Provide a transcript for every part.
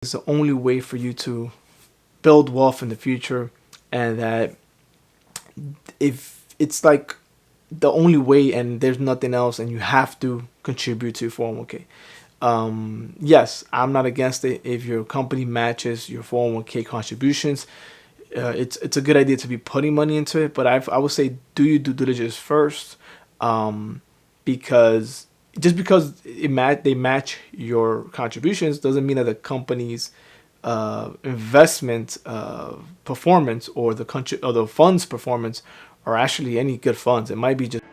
is the only way for you to build wealth in the future, and that if it's like the only way and there's nothing else and you have to contribute to your 401k. Yes, I'm not against it if your company matches your 401k contributions. It's a good idea to be putting money into it, but I would say do your due diligence first, um, because just because they match your contributions doesn't mean that the company's investment performance or the country or the fund's performance are actually any good funds. It might be just.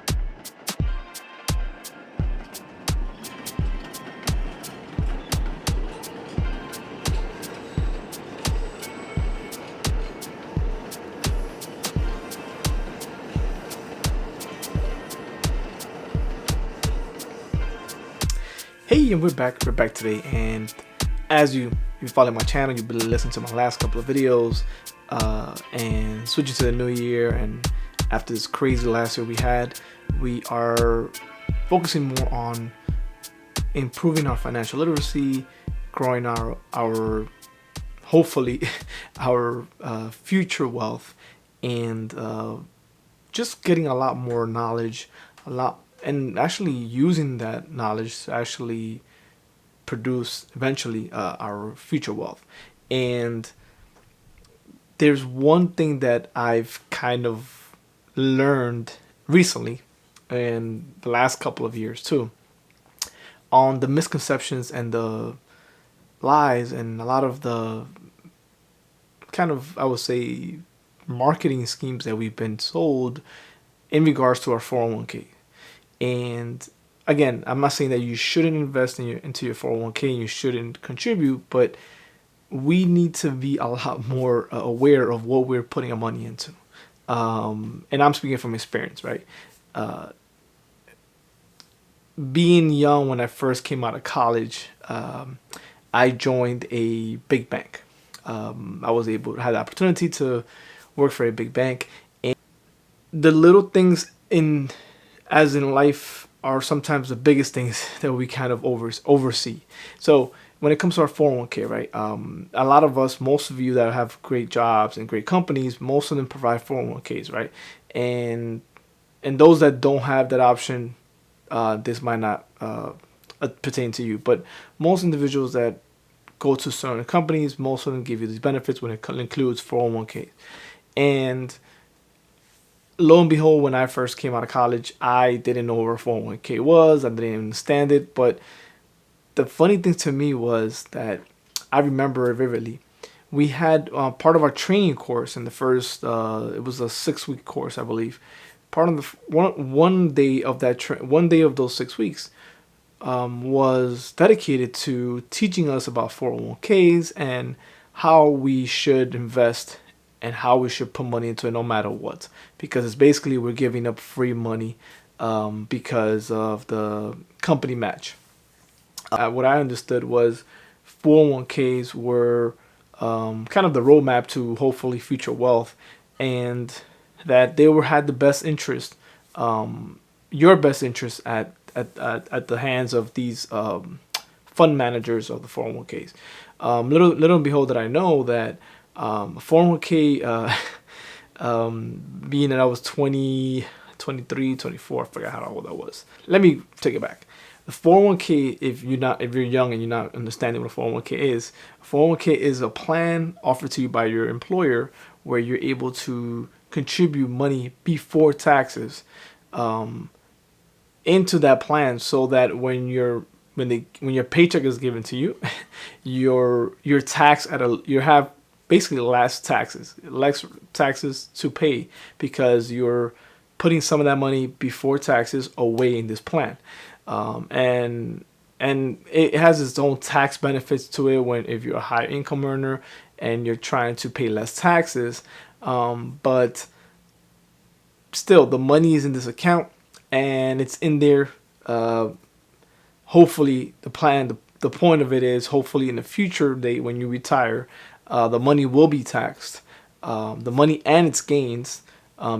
Hey, and we're back. We're back today, and as you follow my channel, you've been listening to my last couple of videos, and switching to the new year. And after this crazy last year we are focusing more on improving our financial literacy, growing our hopefully our future wealth, and just getting a lot more knowledge, a lot, and actually using that knowledge to actually produce eventually our future wealth. And there's one thing that I've kind of learned recently in the last couple of years too, on the misconceptions and the lies and a lot of the kind of, I would say, marketing schemes that we've been sold in regards to our 401k. And again, I'm not saying that you shouldn't invest into your 401k and you shouldn't contribute, but we need to be a lot more aware of what we're putting our money into. And I'm speaking from experience, right? Uh, Being young when I first came out of college, I joined a big bank. I was able to have the opportunity to work for a big bank, and the little things in as in life are sometimes the biggest things that we kind of oversee. So when it comes to our 401k, right? A lot of us, most of you that have great jobs and great companies, most of them provide 401ks, right? And those that don't have that option, this might not pertain to you. But most individuals that go to certain companies, most of them give you these benefits when it includes 401k. And lo and behold, when I first came out of college, I didn't know where 401k was. I didn't understand it. But the funny thing to me was that I remember vividly. We had part of our training course in the first. It was a 6 week course, I believe. Part of the one day of that one day of those 6 weeks was dedicated to teaching us about 401ks and how we should invest and how we should put money into it no matter what. Because it's basically we're giving up free money because of the company match. What I understood was 401ks were kind of the roadmap to hopefully future wealth, and that they were had the best interest, your best interest at the hands of these fund managers of the 401ks. Little and behold, that I know that 401k, being that I was 20, 23, 24, I forgot how old I was. Let me take it back. The 401k, if you're young and you're not understanding what a 401k is, 401k is a plan offered to you by your employer where you're able to contribute money before taxes into that plan, so that when your paycheck is given to you, your tax you have basically less taxes to pay, because you're putting some of that money before taxes away in this plan. And it has its own tax benefits to it when if you're a high income earner and you're trying to pay less taxes, but still the money is in this account and it's in there. Hopefully the point of it is hopefully in the future date when you retire, the money will be taxed, the money and its gains,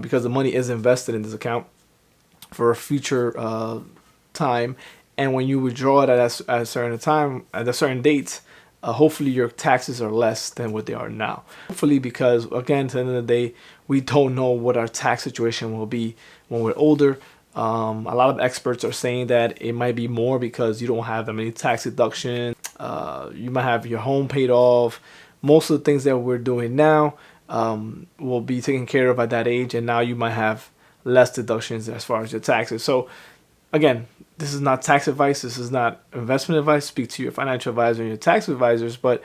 because the money is invested in this account for a future time. And when you withdraw it at a certain time, at a certain date, hopefully your taxes are less than what they are now. Hopefully, because again, at the end of the day, we don't know what our tax situation will be when we're older. A lot of experts are saying that it might be more because you don't have that many tax deductions. You might have your home paid off. Most of the things that we're doing now will be taken care of at that age, and now you might have less deductions as far as your taxes. So again, this is not tax advice. This is not investment advice. Speak to your financial advisor and your tax advisors. But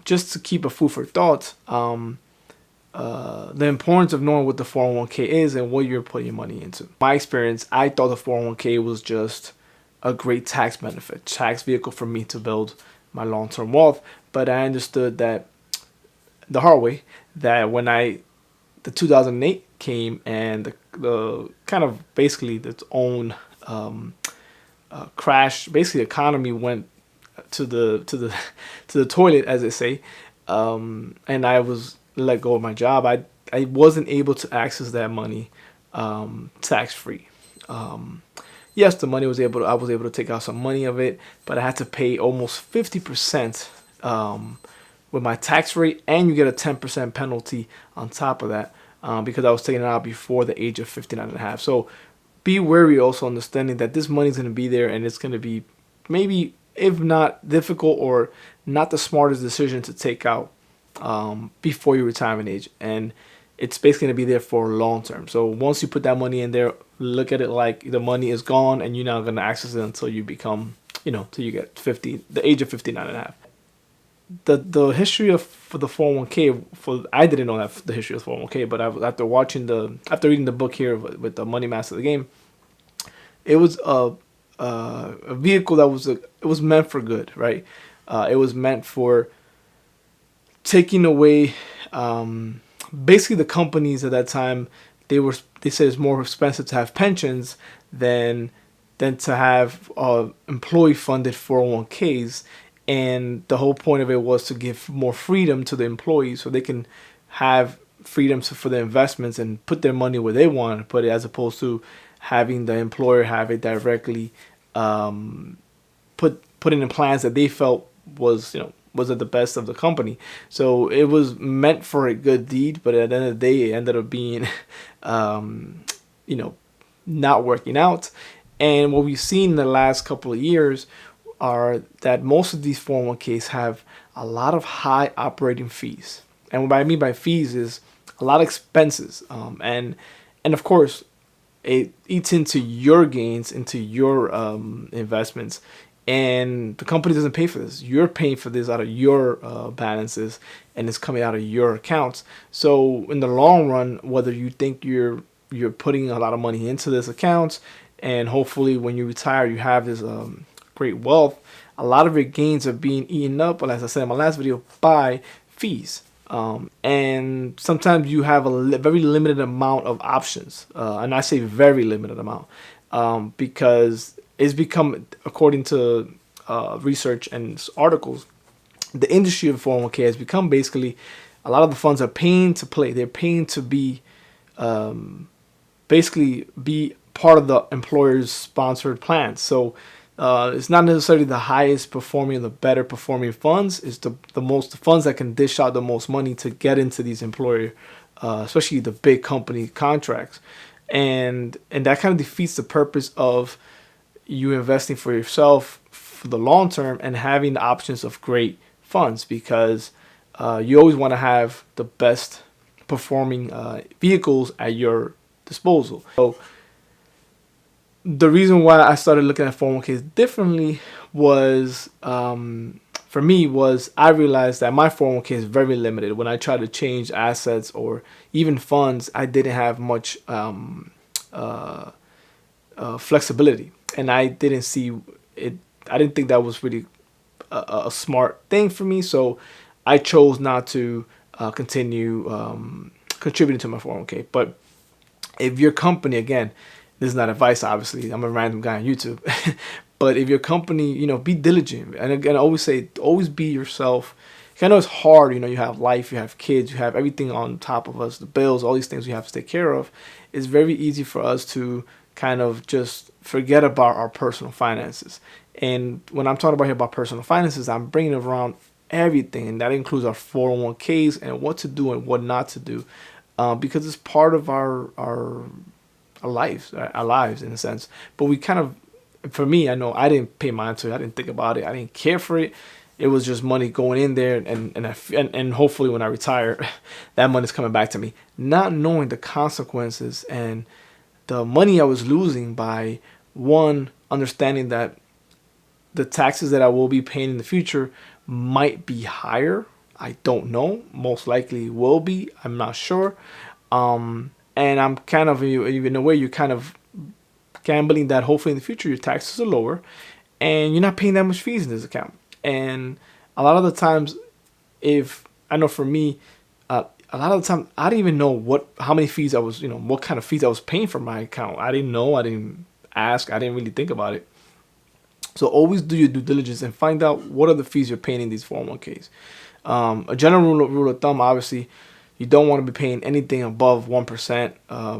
just to keep a food for thought, the importance of knowing what the 401k is and what you're putting your money into. My experience, I thought the 401k was just a great tax benefit, tax vehicle for me to build my long-term wealth. But I understood that the hard way, that when the 2008 came and the kind of basically its own crash, basically the economy went to the toilet, as they say, and I was let go of my job. I wasn't able to access that money tax free. Yes, the money I was able to take out some money of it, but I had to pay almost 50% with my tax rate, and you get a 10% penalty on top of that because I was taking it out before the age of 59 and a half. So be wary, also understanding that this money is going to be there, and it's going to be maybe, if not difficult or not the smartest decision to take out before your retirement age. And it's basically going to be there for long term. So once you put that money in there, look at it like the money is gone and you're not going to access it until you become, till you get the age of 59 and a half. The history for the 401k, I didn't know that the history of 401k, but after reading the book here with the Money Master of the Game, it was a vehicle that it was meant for good, right? It was meant for taking away, basically the companies at that time, they said it's more expensive to have pensions than to have employee funded 401ks. And the whole point of it was to give more freedom to the employees so they can have freedom for their investments and put their money where they want to put it, as opposed to having the employer have it directly put in plans that they felt was at the best of the company. So it was meant for a good deed, but at the end of the day, it ended up being not working out. And what we've seen in the last couple of years are that most of these 401ks have a lot of high operating fees. And what I mean by fees is a lot of expenses. And of course, it eats into your gains, into your investments. And the company doesn't pay for this. You're paying for this out of your balances, and it's coming out of your accounts. So in the long run, whether you think you're putting a lot of money into this account, and hopefully when you retire, you have this great wealth, a lot of your gains are being eaten up, but as I said in my last video, by fees. And sometimes you have a very limited amount of options. And I say very limited amount because it's become, according to research and articles, the industry of 401k has become basically a lot of the funds are paying to play. They're paying to be basically be part of the employer's sponsored plans. So it's not necessarily the highest performing, the better performing funds. It's the funds that can dish out the most money to get into these employer, especially the big company contracts, and that kind of defeats the purpose of you investing for yourself for the long term and having the options of great funds, because you always want to have the best performing vehicles at your disposal. So the reason why I started looking at 401ks differently was, for me, was I realized that my 401k is very limited. When I try to change assets or even funds, I didn't have much flexibility, and I didn't see it. I didn't think that was really a smart thing for me, so I chose not to continue contributing to my 401k. But if your company, again, this is not advice, obviously, I'm a random guy on YouTube, but if your company, be diligent. And again, I always say, always be yourself. I know it's hard, you have life, you have kids, you have everything on top of us, the bills, all these things we have to take care of. It's very easy for us to kind of just forget about our personal finances. And when I'm talking about personal finances, I'm bringing it around everything, and that includes our 401ks and what to do and what not to do, because it's part of our lives in a sense. But we kind of, for me, I know I didn't pay mind to it. I didn't think about it. I didn't care for it. It was just money going in there, and hopefully when I retire, that money's coming back to me. Not knowing the consequences and the money I was losing by, one, understanding that the taxes that I will be paying in the future might be higher. I don't know. Most likely will be. I'm not sure. And I'm kind of, in a way, you're kind of gambling that hopefully in the future your taxes are lower and you're not paying that much fees in this account. And a lot of the times, if I know for me, a lot of the time I didn't even know how many fees I was, what kind of fees I was paying for my account. I didn't know. I didn't ask. I didn't really think about it. So always do your due diligence and find out what are the fees you're paying in these 401ks. A general rule of thumb, obviously, you don't want to be paying anything above 1%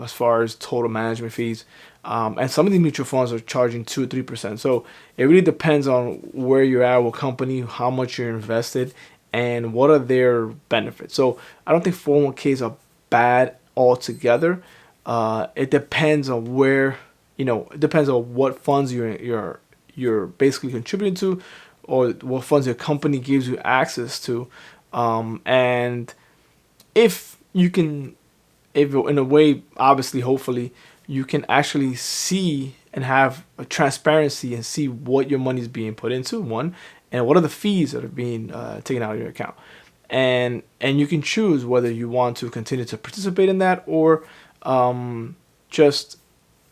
as far as total management fees. And some of these mutual funds are charging 2 or 3%. So it really depends on where you're at, what company, how much you're invested, and what are their benefits. So I don't think 401ks are bad altogether. It depends on where, it depends on what funds you're basically contributing to, or what funds your company gives you access to. And if you can, if in a way, obviously, hopefully, you can actually see and have a transparency and see what your money is being put into, one, and what are the fees that are being taken out of your account. And you can choose whether you want to continue to participate in that, or just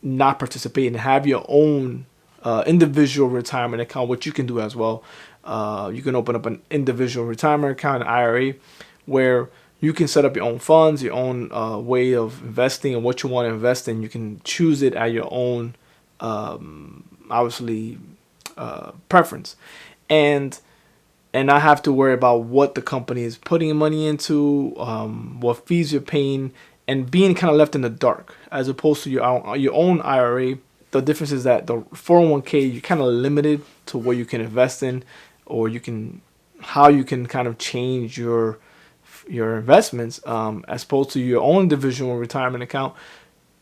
not participate and have your own individual retirement account, which you can do as well. You can open up an individual retirement account, an IRA, where you can set up your own funds, your own way of investing, and what you want to invest in. You can choose it at your own, obviously, preference, and not have to worry about what the company is putting money into, what fees you're paying, and being kind of left in the dark, as opposed to your own IRA. The difference is that the 401k, you're kind of limited to what you can invest in, or how you can kind of change your investments, as opposed to your own individual retirement account.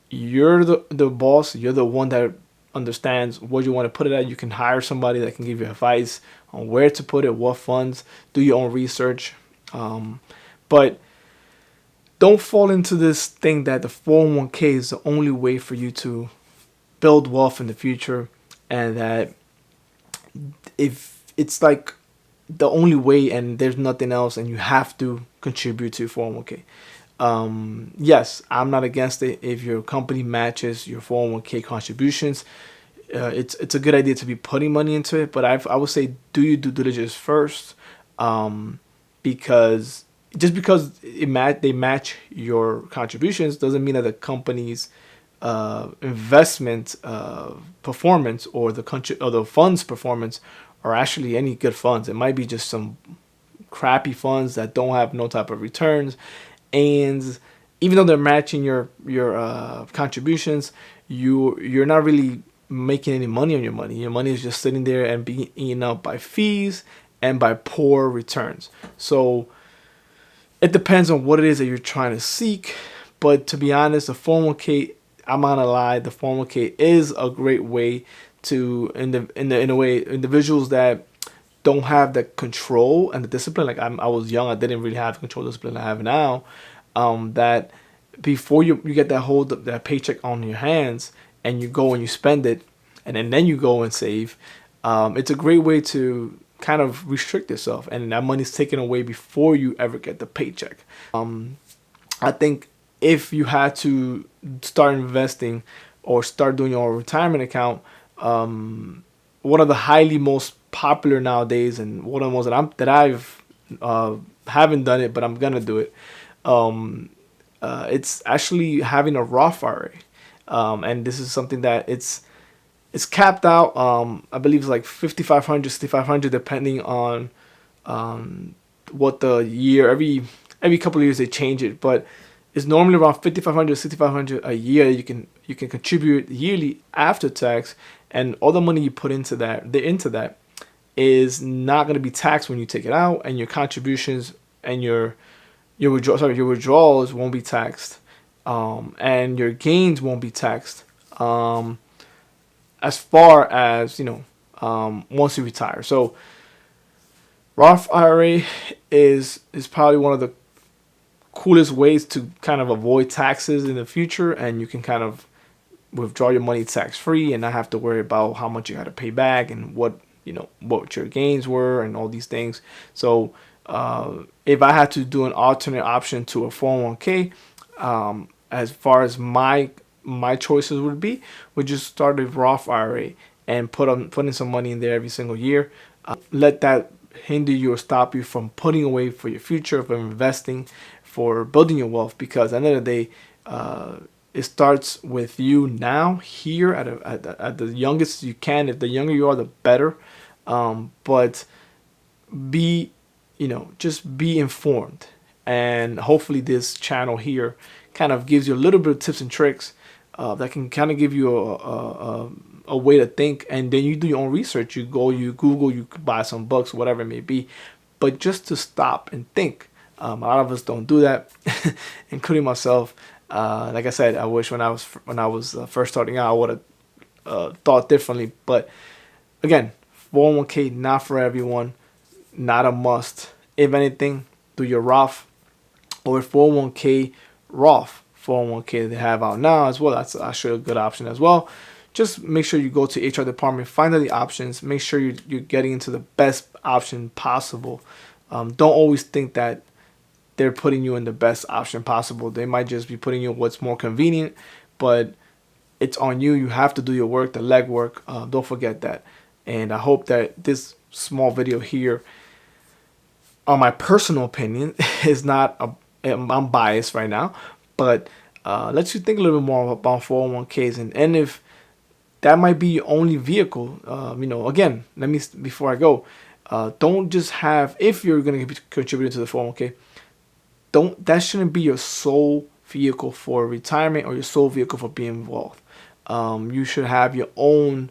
You're the boss. You're the one that understands what you want to put it at. You can hire somebody that can give you advice on where to put it, what funds, do your own research. But don't fall into this thing that the 401k is the only way for you to build wealth in the future, and that if it's like the only way and there's nothing else and you have to contribute to 401k. Yes, I'm not against it if your company matches your 401k contributions. It's a good idea to be putting money into it, but I would say do your due diligence first, because just because they match your contributions doesn't mean that the company's investment performance or the fund's performance are actually any good funds. It might be just some crappy funds that don't have no type of returns, and even though they're matching your contributions, you're not really making any money on your money. Your money is just sitting there and being eaten up by fees and by poor returns. So it depends on what it is that you're trying to seek. But to be honest, the 401k, I'm not gonna lie, the 401k is a great way to, in a way, individuals that don't have the control and the discipline. Like I was young, I didn't really have the control discipline I have now. That before you get that paycheck on your hands and you go and you spend it, and then you go and save. It's a great way to kind of restrict yourself, and that money's taken away before you ever get the paycheck. I think if you had to start investing or start doing your retirement account, one of the highly most popular nowadays, and one of the ones that I've haven't done it, but I'm gonna do it. It's actually having a Roth IRA, and this is something that it's capped out. I believe it's like 5,500, 6,500, depending on what the year. Every couple of years they change it, but it's normally around 5,500, 6,500 a year. You can contribute yearly after tax, and all the money you put into that, is not going to be taxed when you take it out, and your contributions and your withdrawals won't be taxed, and your gains won't be taxed. As far as once you retire. So Roth IRA is probably one of the coolest ways to kind of avoid taxes in the future, and you can kind of withdraw your money tax free and not have to worry about how much you had to pay back and what your gains were and all these things. So if I had to do an alternate option to a 401k, as far as my choices would just start a Roth IRA and putting some money in there every single year. Let that hinder you or stop you from putting away for your future, from investing, for building your wealth. Because at the end of the day, it starts with you now, here at the youngest you can. If the younger you are, the better. But just be informed, and hopefully this channel here kind of gives you a little bit of tips and tricks that can kind of give you a way to think, and then you do your own research. You Google, you buy some books, whatever it may be, but just to stop and think. A lot of us don't do that, including myself. Like I said, I wish when I was first starting out, I would have thought differently. But again, 401k not for everyone, not a must. If anything, do your Roth or 401k Roth 401k they have out now as well. That's actually a good option as well. Just make sure you go to HR department, find out the options, make sure you're getting into the best option possible. Don't always think that they're putting you in the best option possible. They might just be putting you in what's more convenient, but it's on you. You have to do your work, the legwork. Don't forget that. And I hope that this small video here, on my personal opinion, is not I'm biased right now, but lets you think a little bit more about 401ks, and if that might be your only vehicle. Again, before I go, don't just have, if you're going to be contributing to the 401k, that shouldn't be your sole vehicle for retirement or your sole vehicle for being involved. You should have your own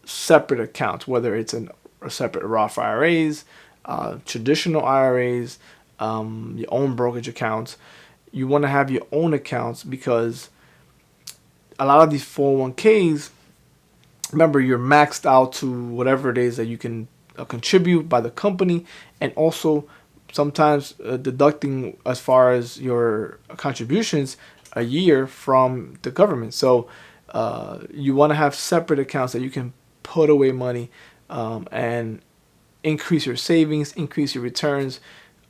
separate accounts, whether it's a separate Roth IRAs, traditional IRAs, your own brokerage accounts. You want to have your own accounts, because a lot of these 401ks, remember, you're maxed out to whatever it is that you can contribute by the company, and also sometimes deducting as far as your contributions a year from the government. So you want to have separate accounts that you can put away money and increase your savings, increase your returns,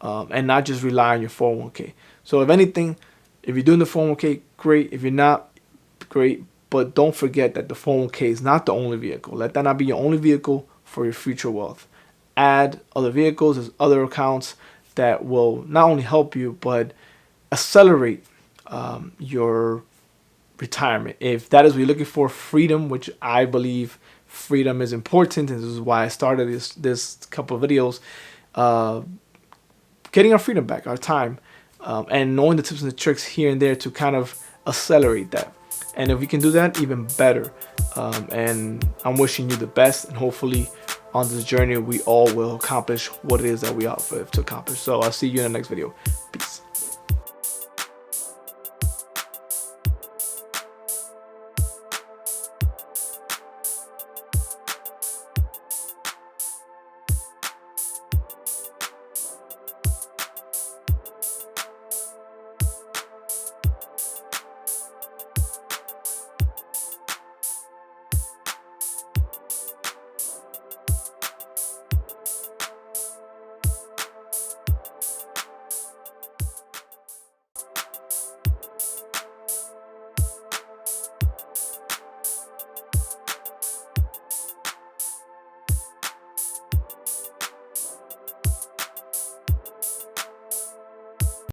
and not just rely on your 401k. So if anything, if you're doing the 401k, great. If you're not, great. But don't forget that the 401k is not the only vehicle. Let that not be your only vehicle for your future wealth. Add other vehicles, there's other accounts that will not only help you, but accelerate your retirement. If that is what you're looking for, freedom, which I believe freedom is important, and this is why I started this couple of videos, getting our freedom back, our time, and knowing the tips and the tricks here and there to kind of accelerate that. And if we can do that, even better. And I'm wishing you the best, and hopefully on this journey we all will accomplish what it is that we are to accomplish. So I'll see you in the next video. Peace.